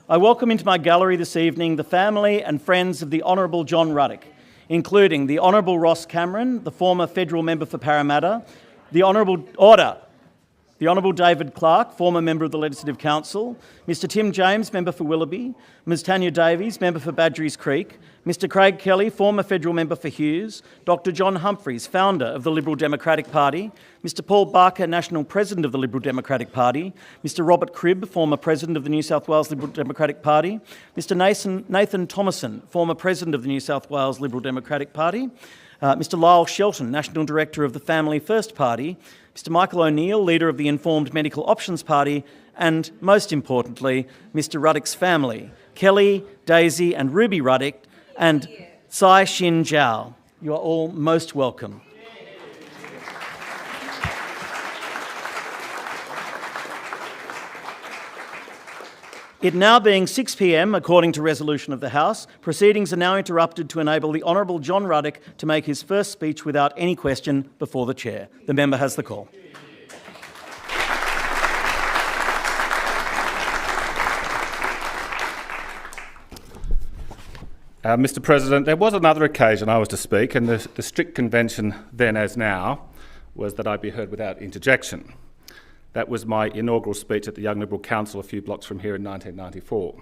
I welcome into my gallery this evening the family and friends of the Honourable John Ruddock, including the Honourable Ross Cameron, the former federal member for Parramatta, the Honourable David Clark, former member of the Legislative Council, Mr Tim James, member for Willoughby, Ms Tanya Davies, member for Badgerys Creek, Mr Craig Kelly, former federal member for Hughes, Dr John Humphreys, founder of the Liberal Democratic Party, Mr Paul Barker, National President of the Liberal Democratic Party, Mr Robert Cribb, former President of the New South Wales Liberal Democratic Party, Mr Nathan Thomason, former President of the New South Wales Liberal Democratic Party, Mr Lyle Shelton, National Director of the Family First Party, Mr Michael O'Neill, Leader of the Informed Medical Options Party, and, most importantly, Mr Ruddock's family, Kelly, Daisy and Ruby Ruddock, and Tsai Shin Zhao. You are all most welcome. It now being 6 p.m, according to resolution of the House, proceedings are now interrupted to enable the Honourable John Ruddock to make his first speech without any question before the Chair. The member has the call. Mr President, there was another occasion I was to speak, and the strict convention then as now was that I be heard without interjection. That was my inaugural speech at the Young Liberal Council a few blocks from here in 1994.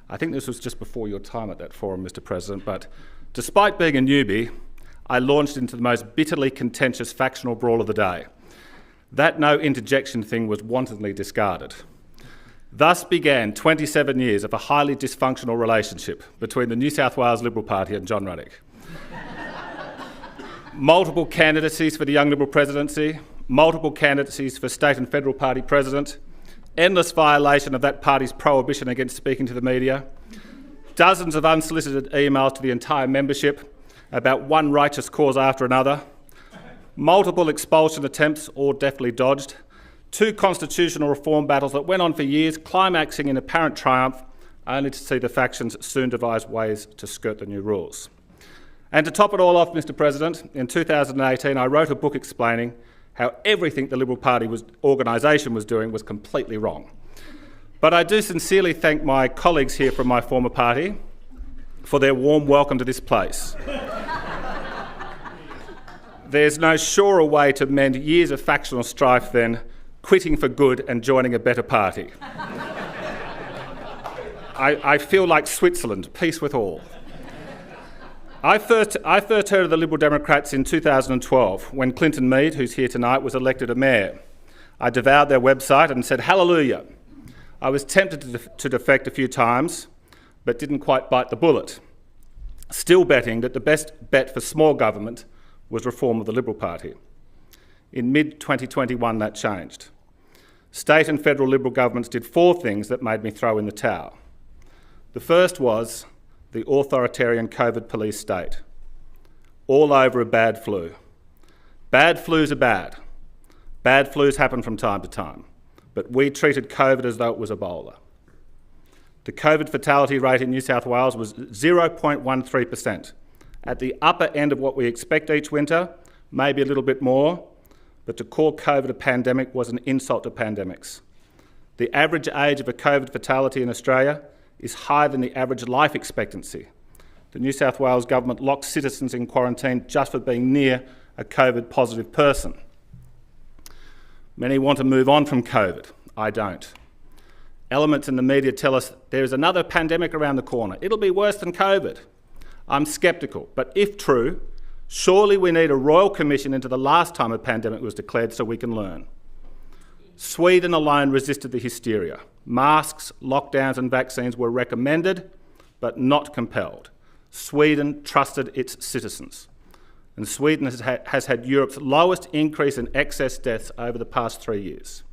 I think this was just before your time at that forum, Mr President, but despite being a newbie, I launched into the most bitterly contentious factional brawl of the day. That no interjection thing was wantonly discarded. Thus began 27 years of a highly dysfunctional relationship between the New South Wales Liberal Party and John Ruddock. Multiple candidacies for the Young Liberal presidency, multiple candidacies for state and federal party president, endless violation of that party's prohibition against speaking to the media, dozens of unsolicited emails to the entire membership about one righteous cause after another, multiple expulsion attempts, all deftly dodged, 2 constitutional reform battles that went on for years, climaxing in apparent triumph, only to see the factions soon devise ways to skirt the new rules. And to top it all off, Mr President, in 2018 I wrote a book explaining how everything the Liberal Party organisation was doing was completely wrong. But I do sincerely thank my colleagues here from my former party for their warm welcome to this place. There's no surer way to mend years of factional strife than quitting for good and joining a better party. I feel like Switzerland, peace with all. I first heard of the Liberal Democrats in 2012 when Clinton Mead, who's here tonight, was elected a mayor. I devoured their website and said, hallelujah. I was tempted to defect a few times, but didn't quite bite the bullet, still betting that the best bet for small government was reform of the Liberal Party. In mid-2021, that changed. State and federal Liberal governments did 4 things that made me throw in the towel. The first was the authoritarian COVID police state. All over a bad flu. Bad flus are bad. Bad flus happen from time to time. But we treated COVID as though it was Ebola. The COVID fatality rate in New South Wales was 0.13%, at the upper end of what we expect each winter, maybe a little bit more, but to call COVID a pandemic was an insult to pandemics. The average age of a COVID fatality in Australia is higher than the average life expectancy. The New South Wales government locked citizens in quarantine just for being near a COVID positive person. Many want to move on from COVID. I don't. Elements in the media tell us there is another pandemic around the corner. It'll be worse than COVID. I'm sceptical, but if true, surely we need a royal commission into the last time a pandemic was declared so we can learn. Sweden alone resisted the hysteria. Masks, lockdowns and vaccines were recommended, but not compelled. Sweden trusted its citizens. And Sweden has had Europe's lowest increase in excess deaths over the past 3 years.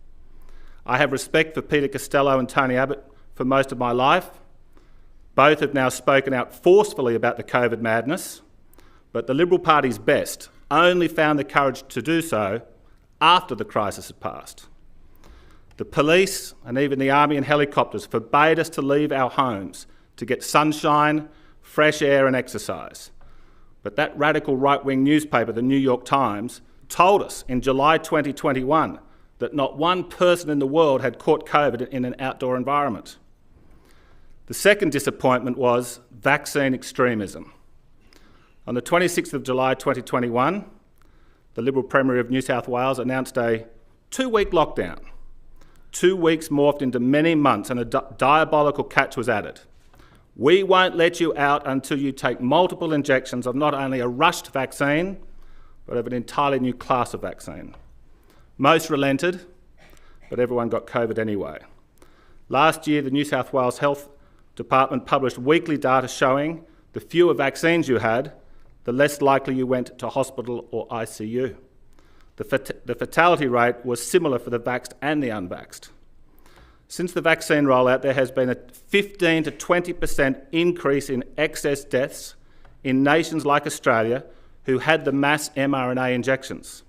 I have respect for Peter Costello and Tony Abbott for most of my life. Both have now spoken out forcefully about the COVID madness, but the Liberal Party's best only found the courage to do so after the crisis had passed. The police and even the army and helicopters forbade us to leave our homes to get sunshine, fresh air and exercise. But that radical right-wing newspaper, the New York Times, told us in July 2021 that not one person in the world had caught COVID in an outdoor environment. The second disappointment was vaccine extremism. On the 26th of July 2021, the Liberal Premier of New South Wales announced a 2-week lockdown. 2 weeks morphed into many months and a diabolical catch was added. We won't let you out until you take multiple injections of not only a rushed vaccine, but of an entirely new class of vaccine. Most relented, but everyone got COVID anyway. Last year, the New South Wales Health Department published weekly data showing the fewer vaccines you had, the less likely you went to hospital or ICU. The fatality rate was similar for the vaxxed and the unvaxxed. Since the vaccine rollout, there has been a 15 to 20% increase in excess deaths in nations like Australia who had the mass mRNA injections.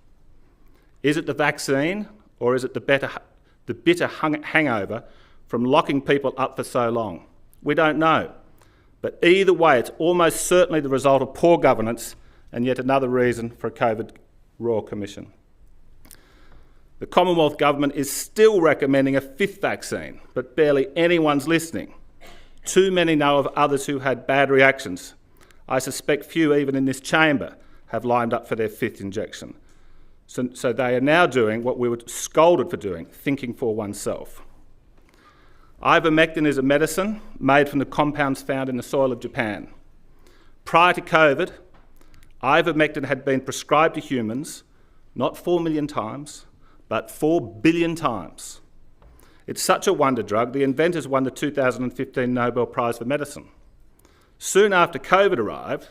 Is it the vaccine, or is it the bitter hangover from locking people up for so long? We don't know. But either way, it's almost certainly the result of poor governance and yet another reason for a COVID Royal Commission. The Commonwealth Government is still recommending a 5th vaccine, but barely anyone's listening. Too many know of others who had bad reactions. I suspect few, even in this chamber, have lined up for their 5th injection. So they are now doing what we were scolded for doing, thinking for oneself. Ivermectin is a medicine made from the compounds found in the soil of Japan. Prior to COVID, ivermectin had been prescribed to humans, not 4 million times, but 4 billion times. It's such a wonder drug, the inventors won the 2015 Nobel Prize for Medicine. Soon after COVID arrived,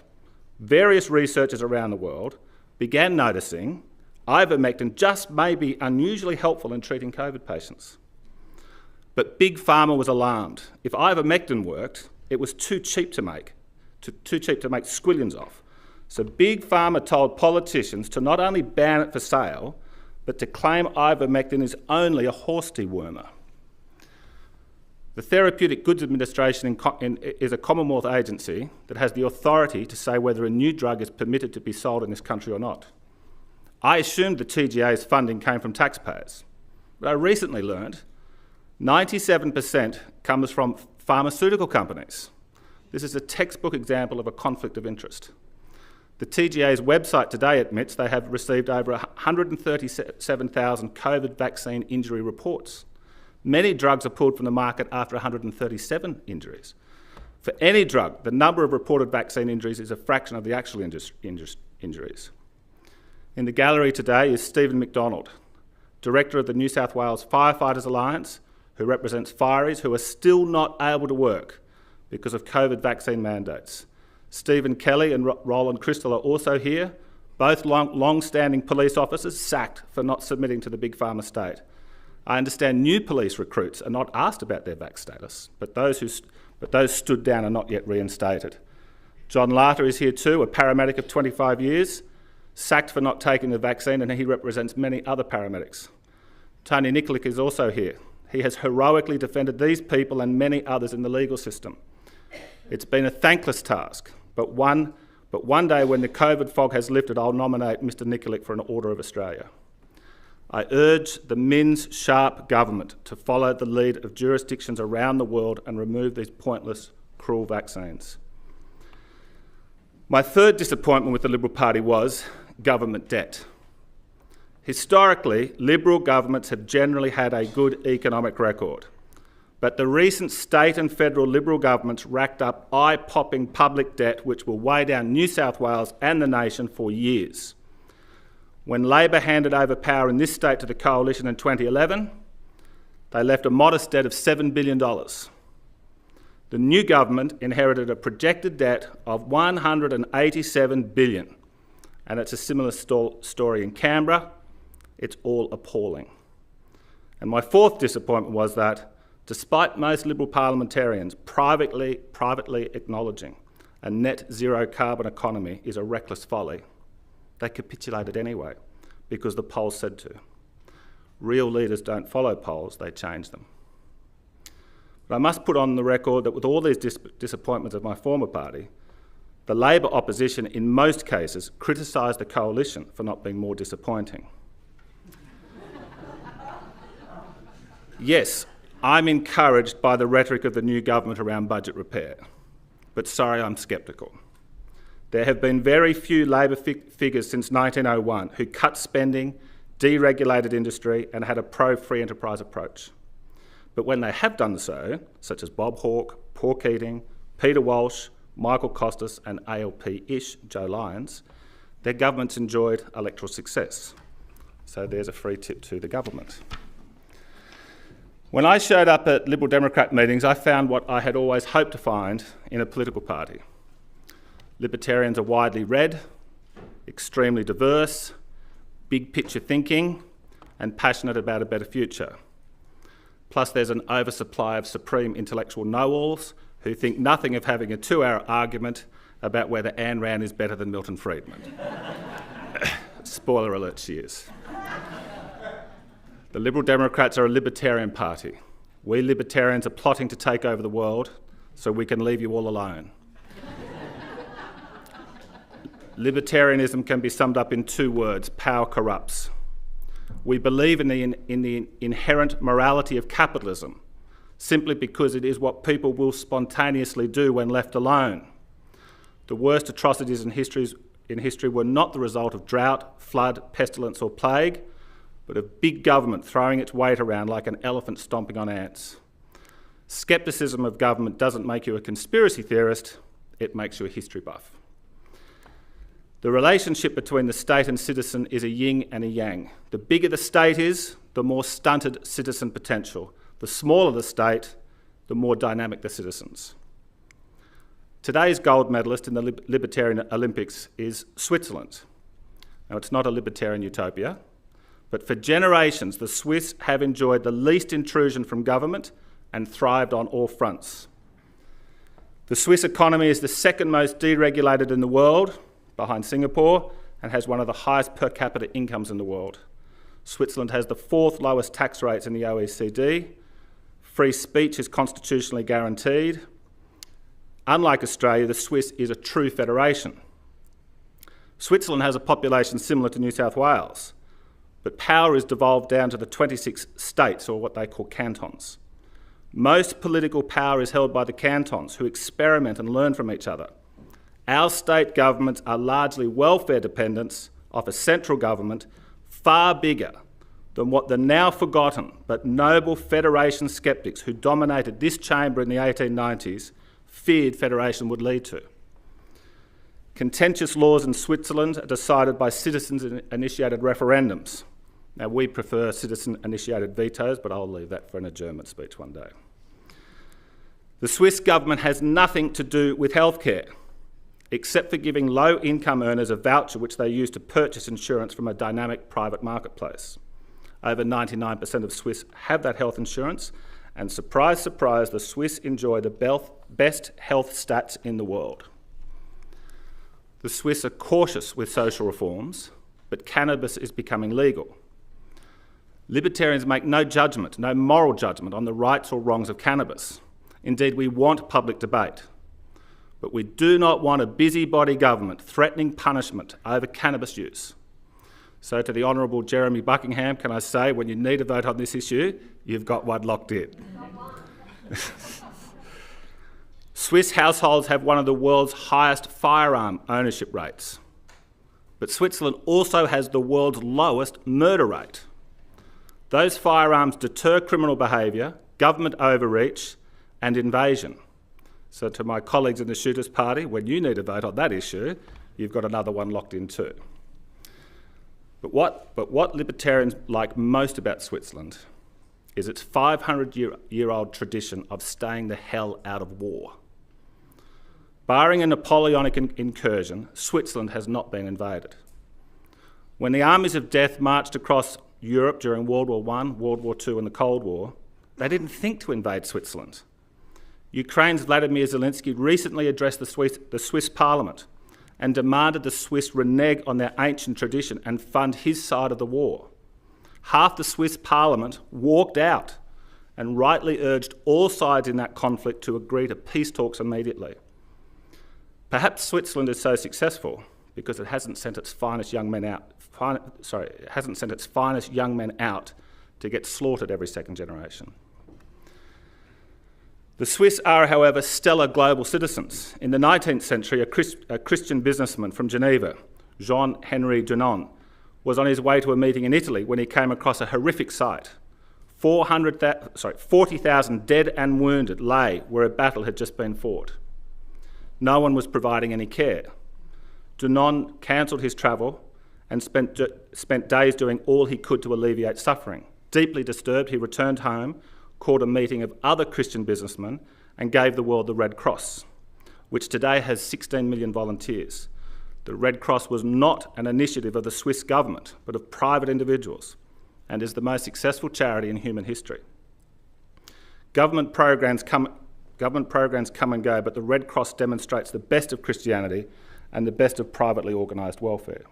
various researchers around the world began noticing ivermectin just may be unusually helpful in treating COVID patients. But Big Pharma was alarmed. If ivermectin worked, it was too cheap to make squillions off. So Big Pharma told politicians to not only ban it for sale, but to claim ivermectin is only a horse dewormer. The Therapeutic Goods Administration is a Commonwealth agency that has the authority to say whether a new drug is permitted to be sold in this country or not. I assumed the TGA's funding came from taxpayers, but I recently learned 97% comes from pharmaceutical companies. This is a textbook example of a conflict of interest. The TGA's website today admits they have received over 137,000 COVID vaccine injury reports. Many drugs are pulled from the market after 137 injuries. For any drug, the number of reported vaccine injuries is a fraction of the actual injuries. In the gallery today is Stephen McDonald, Director of the New South Wales Firefighters Alliance, who represents fireys who are still not able to work because of COVID vaccine mandates. Stephen Kelly and Roland Crystal are also here, both long-standing police officers sacked for not submitting to the Big Pharma state. I understand new police recruits are not asked about their vax status, but those stood down are not yet reinstated. John Larter is here too, a paramedic of 25 years, sacked for not taking the vaccine, and he represents many other paramedics. Tony Nikolic is also here. He has heroically defended these people and many others in the legal system. It's been a thankless task, but one day when the COVID fog has lifted, I'll nominate Mr Nikolic for an Order of Australia. I urge the Minns Sharp government to follow the lead of jurisdictions around the world and remove these pointless, cruel vaccines. My third disappointment with the Liberal Party was government debt. Historically, Liberal governments have generally had a good economic record, but the recent state and federal Liberal governments racked up eye-popping public debt which will weigh down New South Wales and the nation for years. When Labor handed over power in this state to the Coalition in 2011, they left a modest debt of $7 billion. The new government inherited a projected debt of $187 billion, and it's a similar story in Canberra. It's all appalling. And my fourth disappointment was that, despite most Liberal parliamentarians privately acknowledging a net zero carbon economy is a reckless folly, they capitulated anyway because the polls said to. Real leaders don't follow polls, they change them. But I must put on the record that with all these disappointments of my former party, the Labor opposition in most cases criticised the Coalition for not being more disappointing. Yes, I'm encouraged by the rhetoric of the new government around budget repair, but sorry, I'm sceptical. There have been very few Labor figures since 1901 who cut spending, deregulated industry and had a pro-free enterprise approach. But when they have done so, such as Bob Hawke, Paul Keating, Peter Walsh, Michael Costas and ALP-ish Joe Lyons, their governments enjoyed electoral success. So there's a free tip to the government. When I showed up at Liberal Democrat meetings, I found what I had always hoped to find in a political party. Libertarians are widely read, extremely diverse, big picture thinking, and passionate about a better future. Plus there's an oversupply of supreme intellectual know-alls who think nothing of having a 2-hour argument about whether Ayn Rand is better than Milton Friedman. Spoiler alert, she is. The Liberal Democrats are a libertarian party. We libertarians are plotting to take over the world so we can leave you all alone. Libertarianism can be summed up in 2 words: power corrupts. We believe in the inherent morality of capitalism, simply because it is what people will spontaneously do when left alone. The worst atrocities in history were not the result of drought, flood, pestilence or plague, but of big government throwing its weight around like an elephant stomping on ants. Scepticism of government doesn't make you a conspiracy theorist, it makes you a history buff. The relationship between the state and citizen is a yin and a yang. The bigger the state is, the more stunted citizen potential. The smaller the state, the more dynamic the citizens. Today's gold medalist in the Libertarian Olympics is Switzerland. Now, it's not a libertarian utopia, but for generations, the Swiss have enjoyed the least intrusion from government and thrived on all fronts. The Swiss economy is the second most deregulated in the world, behind Singapore, and has one of the highest per capita incomes in the world. Switzerland has the 4th lowest tax rates in the OECD. Free speech is constitutionally guaranteed. Unlike Australia, the Swiss is a true federation. Switzerland has a population similar to New South Wales, but power is devolved down to the 26 states, or what they call cantons. Most political power is held by the cantons, who experiment and learn from each other. Our state governments are largely welfare dependents of a central government far bigger than what the now forgotten but noble federation skeptics who dominated this chamber in the 1890s feared federation would lead to. Contentious laws in Switzerland are decided by citizens-initiated referendums. Now, we prefer citizen-initiated vetoes, but I'll leave that for an adjournment speech one day. The Swiss government has nothing to do with healthcare, except for giving low-income earners a voucher which they use to purchase insurance from a dynamic private marketplace. Over 99% of Swiss have that health insurance, and surprise, surprise, the Swiss enjoy the best health stats in the world. The Swiss are cautious with social reforms, but cannabis is becoming legal. Libertarians make no judgment, no moral judgment on the rights or wrongs of cannabis. Indeed, we want public debate. But we do not want a busybody government threatening punishment over cannabis use. So to the Honourable Jeremy Buckingham, can I say, when you need a vote on this issue, you've got one locked in. Swiss households have one of the world's highest firearm ownership rates. But Switzerland also has the world's lowest murder rate. Those firearms deter criminal behaviour, government overreach and invasion. So to my colleagues in the Shooters Party, when you need a vote on that issue, you've got another one locked in too. But what libertarians like most about Switzerland is its 500-year-old tradition of staying the hell out of war. Barring a Napoleonic incursion, Switzerland has not been invaded. When the armies of death marched across Europe during World War I, World War II and the Cold War, they didn't think to invade Switzerland. Ukraine's Vladimir Zelensky recently addressed the Swiss Parliament and demanded the Swiss renege on their ancient tradition and fund his side of the war. Half the Swiss Parliament walked out and rightly urged all sides in that conflict to agree to peace talks immediately. Perhaps Switzerland is so successful because it hasn't sent its finest young men out. It hasn't sent its finest young men out to get slaughtered every second generation. The Swiss are, however, stellar global citizens. In the 19th century, a Christian businessman from Geneva, Jean-Henri Dunant, was on his way to a meeting in Italy when he came across a horrific sight. 40,000 dead and wounded lay where a battle had just been fought. No one was providing any care. Dunant cancelled his travel and spent days doing all he could to alleviate suffering. Deeply disturbed, he returned home, called a meeting of other Christian businessmen and gave the world the Red Cross, which today has 16 million volunteers. The Red Cross was not an initiative of the Swiss government, but of private individuals, and is the most successful charity in human history. Government programs come and go, but the Red Cross demonstrates the best of Christianity and the best of privately organised welfare.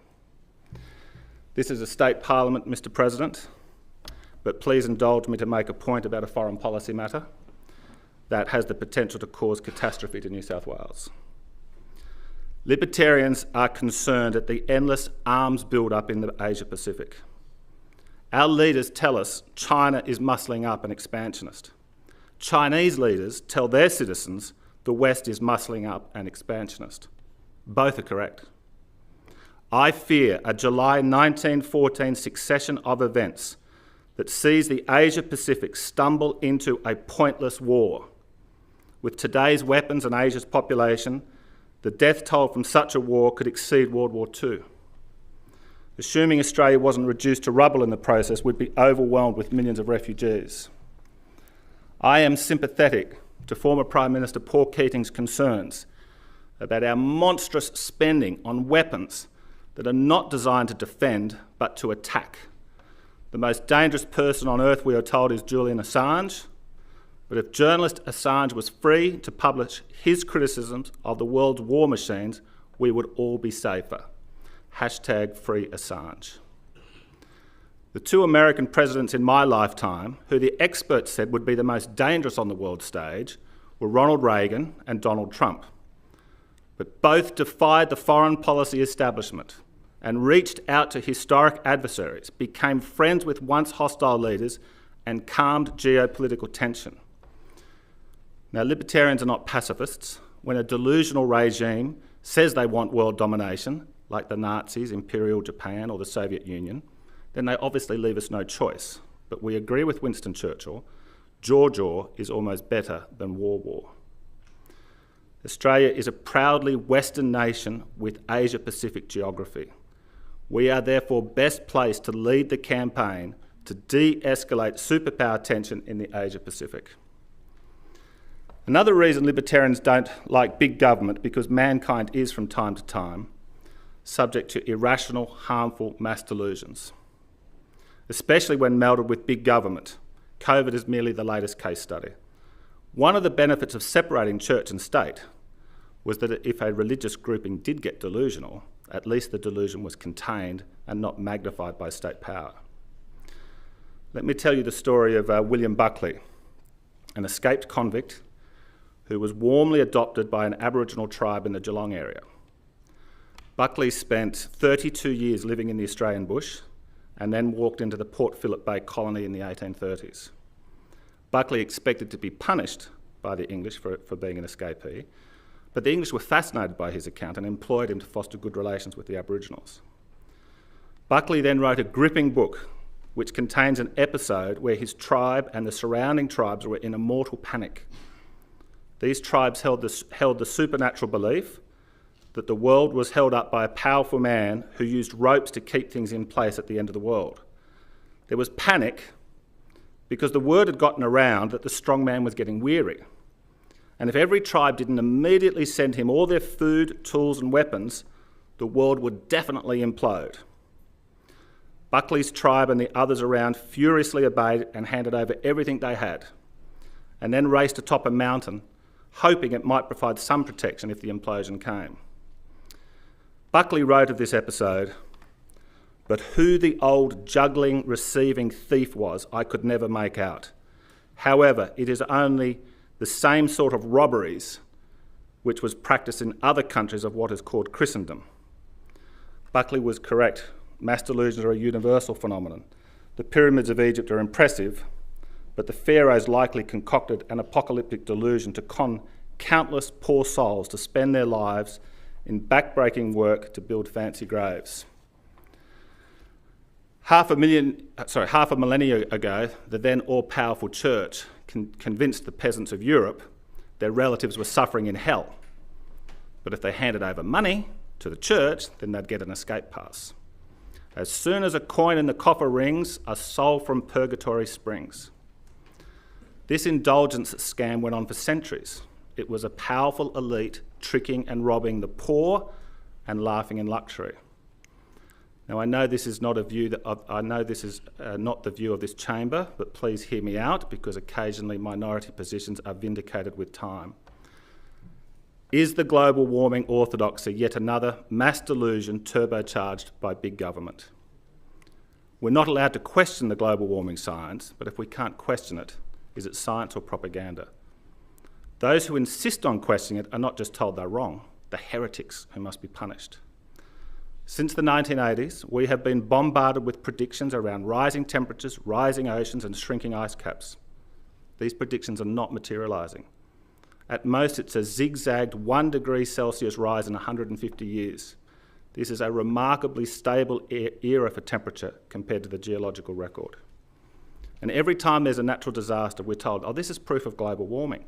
This is a state parliament, Mr. President, but please indulge me to make a point about a foreign policy matter that has the potential to cause catastrophe to New South Wales. Libertarians are concerned at the endless arms build-up in the Asia-Pacific. Our leaders tell us China is muscling up and expansionist. Chinese leaders tell their citizens the West is muscling up and expansionist. Both are correct. I fear a July 1914 succession of events that sees the Asia-Pacific stumble into a pointless war. With today's weapons and Asia's population, the death toll from such a war could exceed World War II. Assuming Australia wasn't reduced to rubble in the process, we'd be overwhelmed with millions of refugees. I am sympathetic to former Prime Minister Paul Keating's concerns about our monstrous spending on weapons that are not designed to defend, but to attack. The most dangerous person on earth, we are told, is Julian Assange. But if journalist Assange was free to publish his criticisms of the world's war machines, we would all be safer. #free Assange. The two American presidents in my lifetime, who the experts said would be the most dangerous on the world stage, were Ronald Reagan and Donald Trump. But both defied the foreign policy establishment and reached out to historic adversaries, became friends with once hostile leaders, and calmed geopolitical tension. Now, libertarians are not pacifists. When a delusional regime says they want world domination, like the Nazis, Imperial Japan, or the Soviet Union, then they obviously leave us no choice. But we agree with Winston Churchill, jaw is almost better than war. Australia is a proudly Western nation with Asia-Pacific geography. We are therefore best placed to lead the campaign to de-escalate superpower tension in the Asia-Pacific. Another reason libertarians don't like big government, because mankind is from time to time subject to irrational, harmful mass delusions, especially when melded with big government. COVID is merely the latest case study. One of the benefits of separating church and state was that if a religious grouping did get delusional, at least the delusion was contained and not magnified by state power. Let me tell you the story of William Buckley, an escaped convict who was warmly adopted by an Aboriginal tribe in the Geelong area. Buckley spent 32 years living in the Australian bush and then walked into the Port Phillip Bay colony in the 1830s. Buckley expected to be punished by the English for being an escapee, but the English were fascinated by his account and employed him to foster good relations with the Aboriginals. Buckley then wrote a gripping book which contains an episode where his tribe and the surrounding tribes were in a mortal panic. These tribes held the supernatural belief that the world was held up by a powerful man who used ropes to keep things in place at the end of the world. There was panic because the word had gotten around that the strong man was getting weary. And if every tribe didn't immediately send him all their food, tools and weapons, the world would definitely implode. Buckley's tribe and the others around furiously obeyed and handed over everything they had, and then raced atop a mountain, hoping it might provide some protection if the implosion came. Buckley wrote of this episode, "But who the old juggling, receiving thief was, I could never make out. However, it is only the same sort of robberies which was practiced in other countries of what is called Christendom." Buckley was correct. Mass delusions are a universal phenomenon. The pyramids of Egypt are impressive, but the pharaohs likely concocted an apocalyptic delusion to con countless poor souls to spend their lives in backbreaking work to build fancy graves. Half a millennia ago, the then all-powerful church convinced the peasants of Europe their relatives were suffering in hell. But if they handed over money to the church, then they'd get an escape pass. As soon as a coin in the coffer rings, a soul from purgatory springs. This indulgence scam went on for centuries. It was a powerful elite tricking and robbing the poor and laughing in luxury. Now, I know this is not the view of this chamber, but please hear me out, because occasionally minority positions are vindicated with time. Is the global warming orthodoxy yet another mass delusion turbocharged by big government? We're not allowed to question the global warming science, but if we can't question it, is it science or propaganda? Those who insist on questioning it are not just told they're wrong, they're heretics who must be punished. Since the 1980s, we have been bombarded with predictions around rising temperatures, rising oceans and shrinking ice caps. These predictions are not materialising. At most, it's a zigzagged 1 degree Celsius rise in 150 years. This is a remarkably stable era for temperature compared to the geological record. And every time there's a natural disaster, we're told, oh, this is proof of global warming.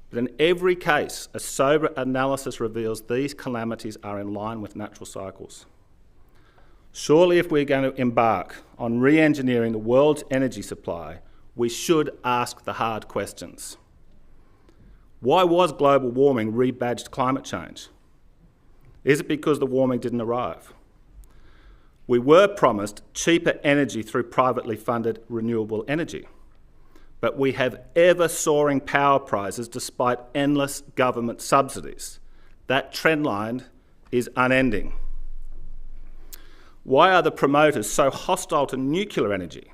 But in every case, a sober analysis reveals these calamities are in line with natural cycles. Surely if we're going to embark on re-engineering the world's energy supply, we should ask the hard questions. Why was global warming rebadged climate change? Is it because the warming didn't arrive? We were promised cheaper energy through privately funded renewable energy. But we have ever-soaring power prices despite endless government subsidies. That trend line is unending. Why are the promoters so hostile to nuclear energy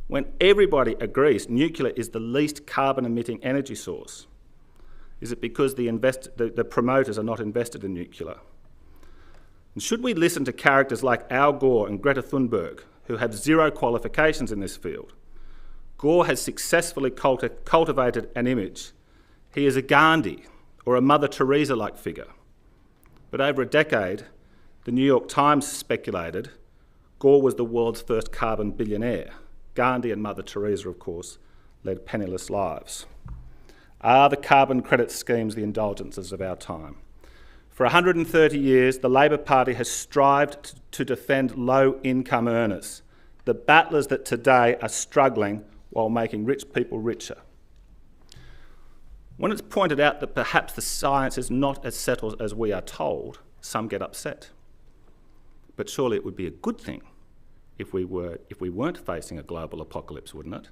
when everybody agrees nuclear is the least carbon-emitting energy source? Is it because the promoters are not invested in nuclear? And should we listen to characters like Al Gore and Greta Thunberg, who have zero qualifications in this field? Gore has successfully cultivated an image. He is a Gandhi or a Mother Teresa-like figure. But over a decade, the New York Times speculated Gore was the world's first carbon billionaire. Gandhi and Mother Teresa, of course, led penniless lives. Are the carbon credit schemes the indulgences of our time? For 130 years, the Labor Party has strived to defend low-income earners, the battlers that today are struggling while making rich people richer. When it's pointed out that perhaps the science is not as settled as we are told, some get upset. But surely it would be a good thing if we weren't facing a global apocalypse, wouldn't it?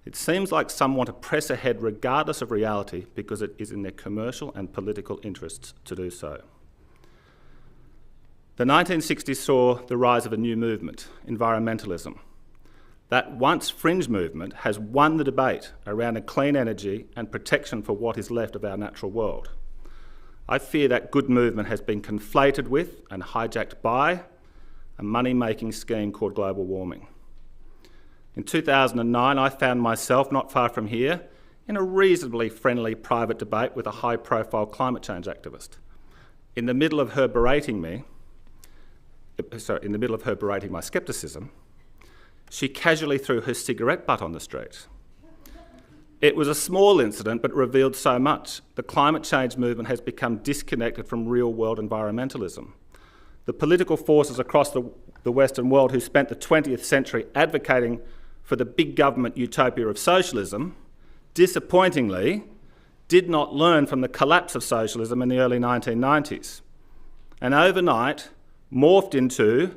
It seems like some want to press ahead regardless of reality because it is in their commercial and political interests to do so. The 1960s saw the rise of a new movement, environmentalism. That once fringe movement has won the debate around a clean energy and protection for what is left of our natural world. I fear that good movement has been conflated with and hijacked by a money-making scheme called global warming. In 2009, I found myself not far from here in a reasonably friendly private debate with a high-profile climate change activist. In the middle of her berating my scepticism, she casually threw her cigarette butt on the street. It was a small incident, but revealed so much. The climate change movement has become disconnected from real-world environmentalism. The political forces across the Western world who spent the 20th century advocating for the big government utopia of socialism, disappointingly, did not learn from the collapse of socialism in the early 1990s. And overnight, morphed into,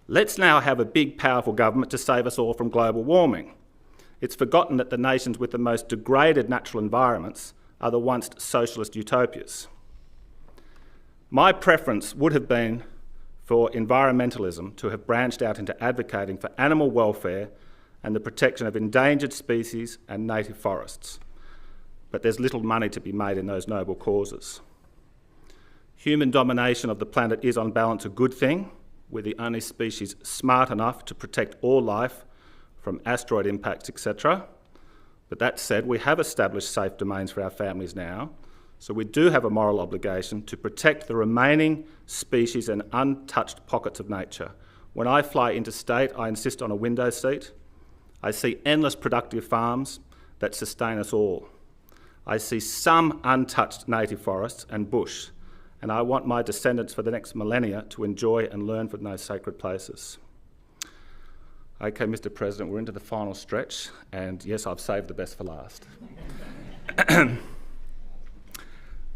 let's now have a big, powerful government to save us all from global warming. It's forgotten that the nations with the most degraded natural environments are the once socialist utopias. My preference would have been for environmentalism to have branched out into advocating for animal welfare and the protection of endangered species and native forests. But there's little money to be made in those noble causes. Human domination of the planet is on balance a good thing. We're the only species smart enough to protect all life from asteroid impacts, etc. But that said, we have established safe domains for our families now, so we do have a moral obligation to protect the remaining species and untouched pockets of nature. When I fly interstate, I insist on a window seat. I see endless productive farms that sustain us all. I see some untouched native forests and bush, and I want my descendants for the next millennia to enjoy and learn from those sacred places. Okay, Mr. President, we're into the final stretch, and yes, I've saved the best for last.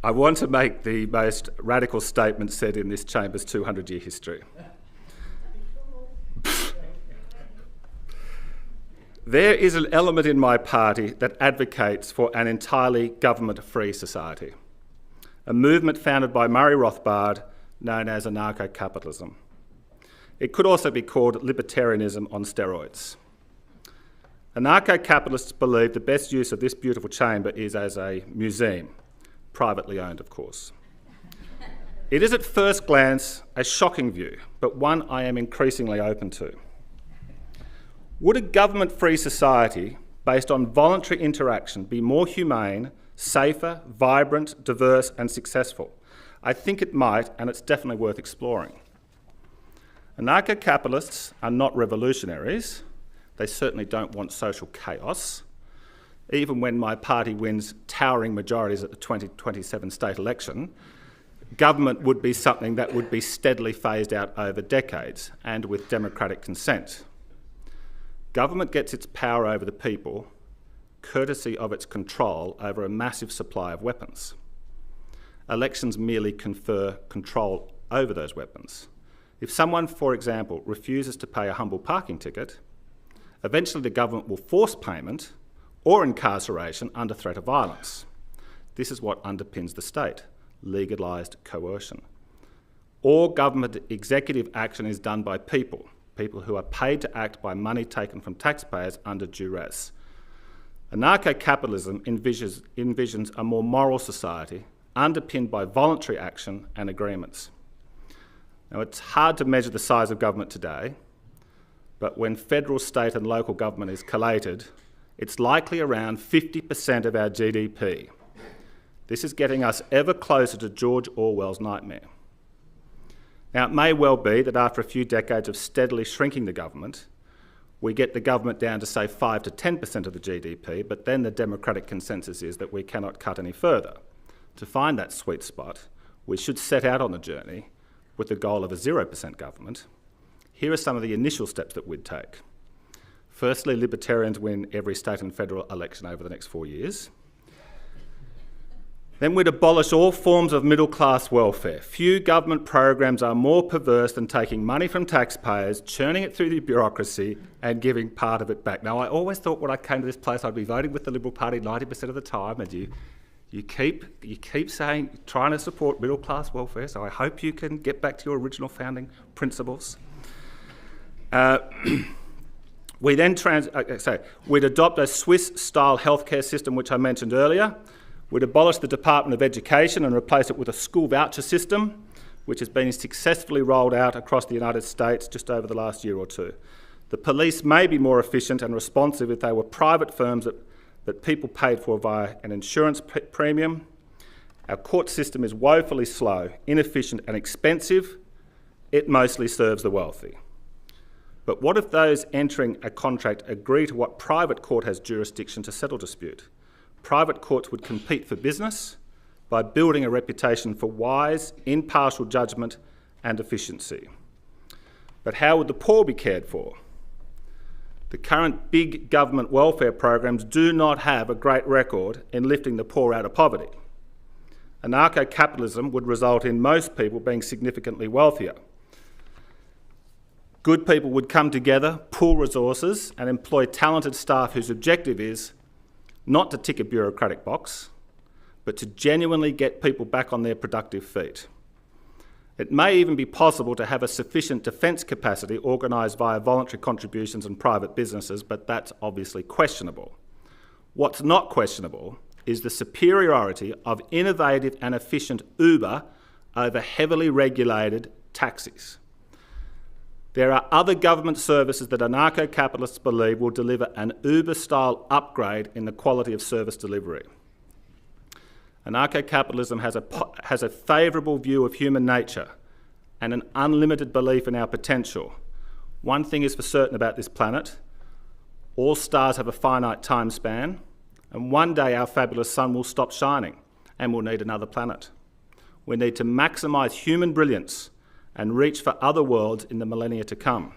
I want to make the most radical statement said in this chamber's 200-year history. There is an element in my party that advocates for an entirely government-free society, a movement founded by Murray Rothbard known as anarcho-capitalism. It could also be called libertarianism on steroids. Anarcho-capitalists believe the best use of this beautiful chamber is as a museum, privately owned, of course. It is at first glance a shocking view, but one I am increasingly open to. Would a government-free society based on voluntary interaction be more humane, safer, vibrant, diverse and successful? I think it might, and it's definitely worth exploring. Anarcho-capitalists are not revolutionaries. They certainly don't want social chaos. Even when my party wins towering majorities at the 2027 state election, government would be something that would be steadily phased out over decades and with democratic consent. Government gets its power over the people courtesy of its control over a massive supply of weapons. Elections merely confer control over those weapons. If someone, for example, refuses to pay a humble parking ticket, eventually the government will force payment or incarceration under threat of violence. This is what underpins the state, legalised coercion. All government executive action is done by people who are paid to act by money taken from taxpayers under duress. Anarcho-capitalism envisions a more moral society underpinned by voluntary action and agreements. Now, it's hard to measure the size of government today, but when federal, state and local government is collated, it's likely around 50% of our GDP. This is getting us ever closer to George Orwell's nightmare. Now, it may well be that after a few decades of steadily shrinking the government, we get the government down to, say, 5 to 10% of the GDP, but then the democratic consensus is that we cannot cut any further. To find that sweet spot, we should set out on the journey with the goal of a 0% government. Here are some of the initial steps that we'd take. Firstly, Libertarians win every state and federal election over the next 4 years. Then we'd abolish all forms of middle-class welfare. Few government programs are more perverse than taking money from taxpayers, churning it through the bureaucracy and giving part of it back. Now, I always thought when I came to this place I'd be voting with the Liberal Party 90% of the time, and you keep saying, trying to support middle-class welfare, so I hope you can get back to your original founding principles. We'd adopt a Swiss-style healthcare system, which I mentioned earlier. We'd abolish the Department of Education and replace it with a school voucher system, which has been successfully rolled out across the United States just over the last year or two. The police may be more efficient and responsive if they were private firms that people paid for via an insurance premium. Our court system is woefully slow, inefficient and expensive. It mostly serves the wealthy. But what if those entering a contract agree to what private court has jurisdiction to settle dispute? Private courts would compete for business by building a reputation for wise, impartial judgment and efficiency. But how would the poor be cared for? The current big government welfare programs do not have a great record in lifting the poor out of poverty. Anarcho-capitalism would result in most people being significantly wealthier. Good people would come together, pool resources and employ talented staff whose objective is not to tick a bureaucratic box, but to genuinely get people back on their productive feet. It may even be possible to have a sufficient defence capacity organised via voluntary contributions and private businesses, but that's obviously questionable. What's not questionable is the superiority of innovative and efficient Uber over heavily regulated taxis. There are other government services that anarcho-capitalists believe will deliver an Uber-style upgrade in the quality of service delivery. Anarcho-capitalism has a favourable view of human nature and an unlimited belief in our potential. One thing is for certain about this planet: all stars have a finite time span, and one day our fabulous sun will stop shining and we'll need another planet. We need to maximise human brilliance and reach for other worlds in the millennia to come.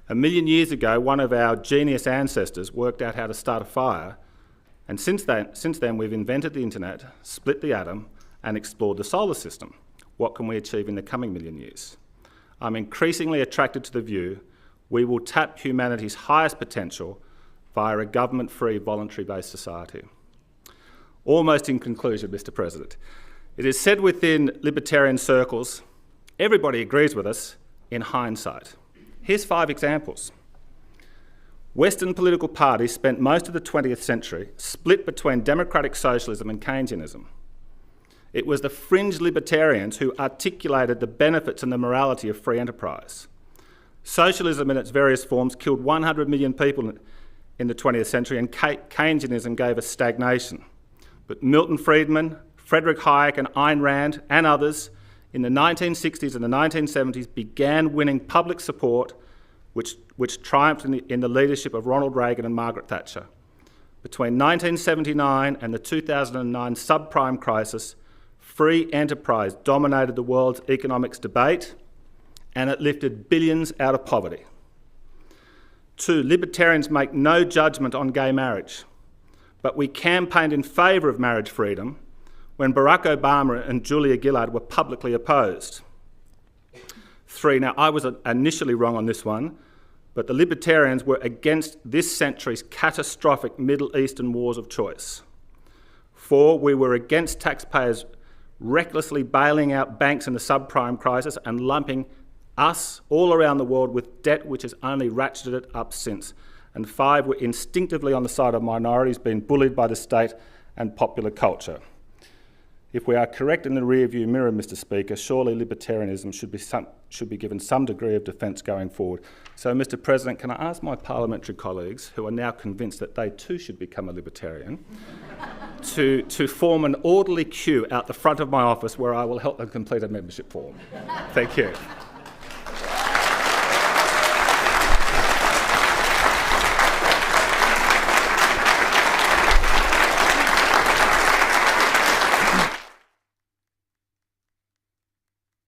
1 million years ago, one of our genius ancestors worked out how to start a fire, and since then we've invented the internet, split the atom, and explored the solar system. What can we achieve in the coming million years? I'm increasingly attracted to the view we will tap humanity's highest potential via a government-free, voluntary-based society. Almost in conclusion, Mr. President, it is said within libertarian circles, everybody agrees with us in hindsight. Here's 5 examples. Western political parties spent most of the 20th century split between democratic socialism and Keynesianism. It was the fringe libertarians who articulated the benefits and the morality of free enterprise. Socialism in its various forms killed 100 million people in the 20th century, and Keynesianism gave us stagnation. But Milton Friedman, Frederick Hayek and Ayn Rand and others in the 1960s and the 1970s began winning public support, which triumphed in the leadership of Ronald Reagan and Margaret Thatcher. Between 1979 and the 2009 subprime crisis, free enterprise dominated the world's economics debate, and it lifted billions out of poverty. 2, libertarians make no judgment on gay marriage, but we campaigned in favour of marriage freedom when Barack Obama and Julia Gillard were publicly opposed. 3, now I was initially wrong on this one, but the libertarians were against this century's catastrophic Middle Eastern wars of choice. 4, we were against taxpayers recklessly bailing out banks in the subprime crisis and lumping us all around the world with debt which has only ratcheted it up since. And 5, we're instinctively on the side of minorities being bullied by the state and popular culture. If we are correct in the rear-view mirror, Mr. Speaker, surely libertarianism should be given some degree of defence going forward. So, Mr. President, can I ask my parliamentary colleagues, who are now convinced that they too should become a libertarian, to form an orderly queue out the front of my office where I will help them complete a membership form? Thank you.